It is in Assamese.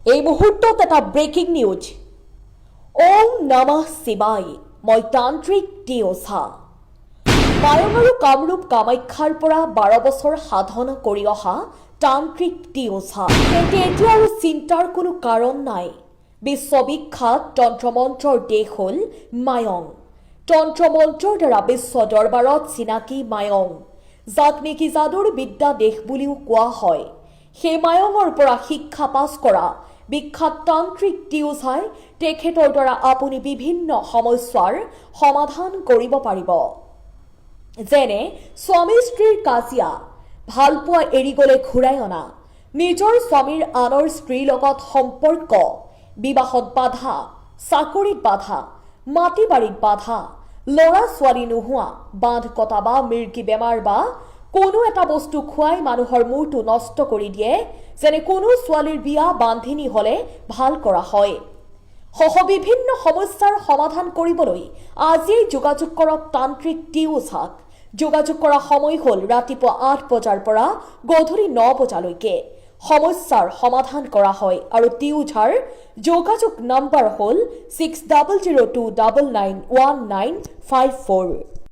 এই মুহূৰ্তত এটা ব্ৰেকিং নিউজ। ওম নমঃ শিৱায়। মই তান্ত্ৰিক টি ওঝা। মায়ং আৰু কামৰূপ কামাখ্যাৰ পৰা 12 বছৰ সাধনা কৰি অহা তান্ত্ৰিক টি ওঝা। তেন্তে এতিয়া আৰু চিন্তাৰ কোনো কাৰণ নাই। বিশ্ববিখ্যাত তন্ত্ৰমন্ত্ৰৰ দেশ হ'ল মায়ং। তন্ত্ৰমন্ত্ৰৰ দ্বাৰা বিশ্ব দৰবাৰত চিনাকি মায়ং, যাক নেকি যাদুৰ বিদ্যা দেশ বুলিও কোৱা হয়। সেই মায়ঙৰ পৰা শিক্ষা পাছ কৰা বিখ্যাত তান্ত্ৰিক টি ওঝাই তেখেতৰ দ্বাৰা আপুনি বিভিন্ন সমস্যাৰ সমাধান কৰিব পাৰিব। যেনে স্বামী স্ত্ৰীৰ কাজিয়া, ভালপোৱা এৰি গ'লে ঘূৰাই অনা, নিজৰ স্বামীৰ আনৰ স্ত্ৰীৰ লগত সম্পৰ্ক, বিবাহত বাধা, চাকৰিত বাধা, মাটি বাৰীত বাধা, ল'ৰা ছোৱালী নোহোৱা, বান্ধ কটা বা মিৰ্গী বেমাৰ বা কোনো এটা বস্তু খুৱাই মানুহৰ মূৰটো নষ্ট কৰি দিয়ে, যেনে কোনো ছোৱালীৰ বিয়া বান্ধিনী হ'লে ভাল কৰা হয়, সহ বিভিন্ন সমস্যাৰ সমাধান কৰিবলৈ আজিয়েই যোগাযোগ কৰক তান্ত্ৰিক টি ওঝাক। যোগাযোগ কৰা সময় হ'ল ৰাতিপুৱা 8 বজাৰ পৰা গধূলি 9 বজালৈকে। সমস্যাৰ সমাধান কৰা হয় আৰু টি ওঝাৰ যোগাযোগ নম্বৰ হ'ল 6002991954।